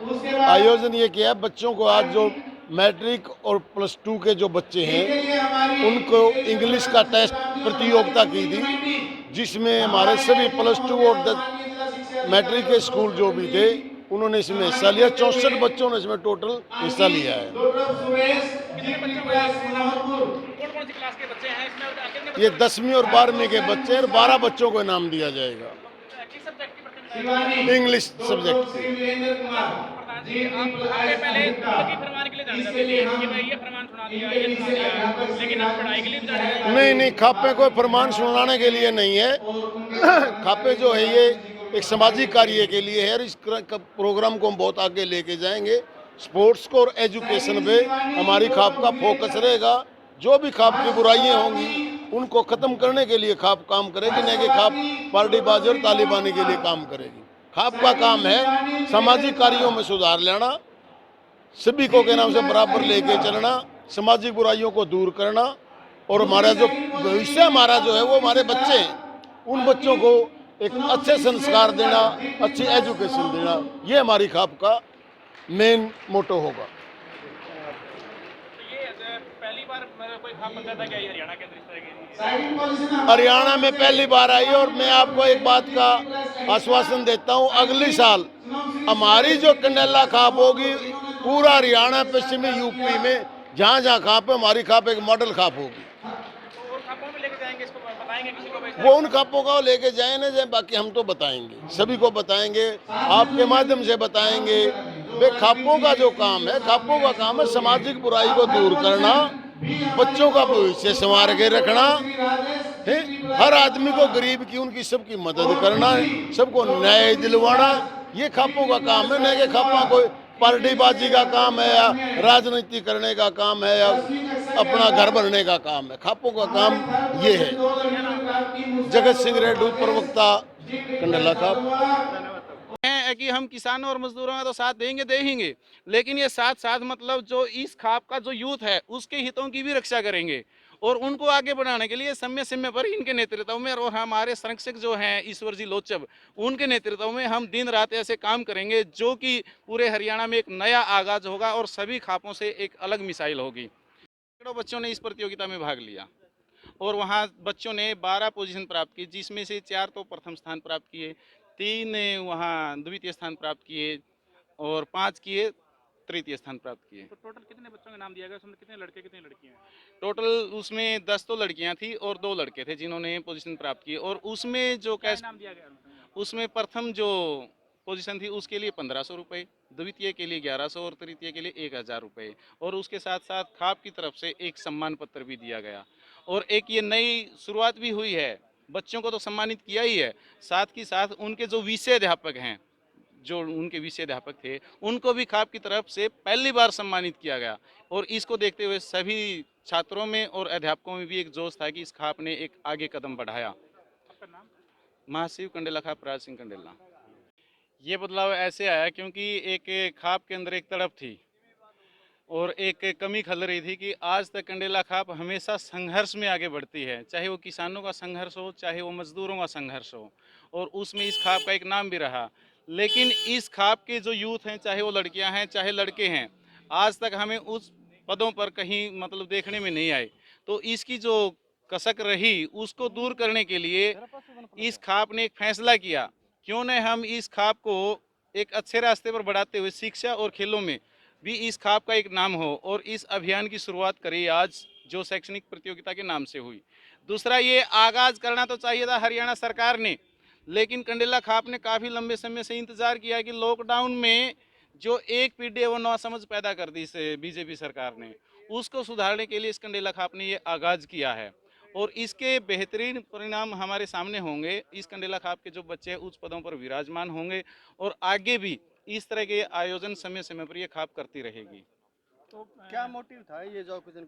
आयोजन ये किया है, बच्चों को आज जो मैट्रिक और +2 के जो बच्चे हैं उनको इंग्लिश का टेस्ट प्रतियोगिता की थी, जिसमें हमारे सभी +2 और मैट्रिक के स्कूल जो भी थे उन्होंने इसमें हिस्सा लिया। 64 बच्चों ने इसमें टोटल हिस्सा लिया है। कितने बच्चों को मतलब कौन-कौन सी क्लास के बच्चे हैं इसमें और कितने ये बच्चों 10वीं और 12वीं के बच्चे हैं और 12 बच्चों को इनाम दिया जाएगा किस सब्जेक्ट की प्रतियोगिता है? इंग्लिश सब्जेक्ट की। मतलब प्रधान जी आपने पहले खुद की फरमान के लिए जाने जाते थे कि भाई ये फरमान सुना दिया, ये सुना दिया, लेकिन अब पढ़ाई के लिए भी जाने जाते हैं। नहीं, खापे कोई फरमान सुनाने के लिए नहीं है। खापे जो है ये एक सामाजिक कार्य के लिए है और इस प्रोग्राम को हम बहुत आगे लेके जाएंगे। स्पोर्ट्स को और एजुकेशन पे हमारी खाप का फोकस रहेगा। जो भी खाप की बुराइयां होंगी उनको खत्म करने के लिए खाप काम करेगी, नहीं कि खाप पार्टीबाजी और तालिबानी के लिए काम करेगी। खाप का काम है सामाजिक कार्यों में सुधार लाना, सभी को के नाम से बराबर लेके चलना, सामाजिक बुराइयों को दूर करना और हमारा जो भविष्य हमारा जो है वो हमारे बच्चे हैं, उन बच्चों को एक अच्छे संस्कार देना, अच्छी एजुकेशन देना, ये हमारी खाप का मेन मोटो होगा। तो ये पहली बार कोई खाप पंचायत क्या हरियाणा के अंदर इस तरह की? हरियाणा में पहली बार आई और मैं आपको एक बात का आश्वासन देता हूं, अगली साल हमारी जो कंडेला खाप होगी पूरा हरियाणा, पश्चिमी यूपी में जहाँ जहाँ खाप है हमारी खाप एक मॉडल खाप होगी। तो और खापों में लेके जाएंगे, इसको बताएंगे किसी को भी? वो उन खापों का लेके जाए ना जाए, बाकी हम तो बताएंगे, सभी को बताएंगे, आपके माध्यम से बताएंगे। वे खापों का जो काम है, खापों का काम है सामाजिक बुराई को दूर करना, बच्चों का भविष्य संवार के रखना है, हर आदमी को गरीब की उनकी सबकी मदद करना, सबको न्याय दिलवाना, ये खापों का काम है। नहीं कि खापा कोई पार्टीबाजी का काम है या राजनीति करने का काम है या अपना घर भरने का काम है। खापों का काम ये है। जगत सिंह रेड्डी, प्रवक्ता, कंडला खाप। है कि हम किसानों और मजदूरों का तो साथ देंगे देंगे, लेकिन ये साथ साथ मतलब जो इस खाप का जो यूथ है उसके हितों की भी रक्षा करेंगे और उनको आगे बढ़ाने के लिए समय समय पर इनके नेतृत्व में और हमारे संरक्षक जो हैं ईश्वर जी लोचब, उनके नेतृत्व में हम दिन रात ऐसे काम करेंगे जो कि पूरे हरियाणा में एक नया आगाज होगा और सभी खापों से एक अलग मिसाइल होगी। सैकड़ों बच्चों ने इस प्रतियोगिता में भाग लिया और वहाँ बच्चों ने 12 पोजीशन प्राप्त की, जिसमें से 4 तो प्रथम स्थान प्राप्त किए, 3 ने वहाँ द्वितीय स्थान प्राप्त किए और 5 किए तृतीय स्थान प्राप्त किए। तो टोटल कितने बच्चों का नाम दिया गया, उसमें कितने लड़के कितनी लड़कियां हैं? टोटल उसमें 10 तो लड़कियां थी और 2 लड़के थे जिन्होंने पोजीशन प्राप्त की और उसमें जो क्या कैश नाम दिया गया? उसमें प्रथम जो पोजीशन थी उसके लिए 1500 रुपये, द्वितीय के लिए 1100 और तृतीय के लिए 1000 रुपये और उसके साथ साथ खाप की तरफ से एक सम्मान पत्र भी दिया गया। और एक ये नई शुरुआत भी हुई है, बच्चों को तो सम्मानित किया ही है, साथ ही साथ उनके जो विषय अध्यापक हैं, जो उनके विषय अध्यापक थे, उनको भी खाप की तरफ से पहली बार सम्मानित किया गया और इसको देखते हुए सभी छात्रों में और अध्यापकों में भी एक जोश था कि इस खाप ने एक आगे कदम बढ़ाया। आपका नाम? महाशिव कंडेला खाप, राज सिंह कंडेला। ये बदलाव ऐसे आया क्योंकि एक खाप के अंदर एक तड़प थी और एक कमी खल रही थी कि आज तक कंडेला खाप हमेशा संघर्ष में आगे बढ़ती है, चाहे वो किसानों का संघर्ष हो, चाहे वो मजदूरों का संघर्ष हो, और उसमें इस खाप का एक नाम भी रहा। लेकिन इस खाप के जो यूथ हैं, चाहे वो लड़कियां हैं चाहे लड़के हैं, आज तक हमें उस पदों पर कहीं मतलब देखने में नहीं आए। तो इसकी जो कसक रही उसको दूर करने के लिए इस खाप ने एक फैसला किया, क्यों न हम इस खाप को एक अच्छे रास्ते पर बढ़ाते हुए शिक्षा और खेलों में भी इस खाप का एक नाम हो और इस अभियान की शुरुआत करी आज जो शैक्षणिक प्रतियोगिता के नाम से हुई। दूसरा, ये आगाज करना तो चाहिए था हरियाणा सरकार ने, लेकिन कंडेला खाप ने काफ़ी लंबे समय से इंतजार किया कि लॉकडाउन में जो एक पीढ़ी वो नासमझ पैदा कर दी से बीजेपी सरकार ने, उसको सुधारने के लिए इस कंडेला खाप ने ये आगाज किया है और इसके बेहतरीन परिणाम हमारे सामने होंगे। इस कंडेला खाप के जो बच्चे उच्च पदों पर विराजमान होंगे और आगे भी इस तरह के आयोजन समय समय पर ये खाप करती रहेगी। तो क्या मोटिव था ये जो आयोजन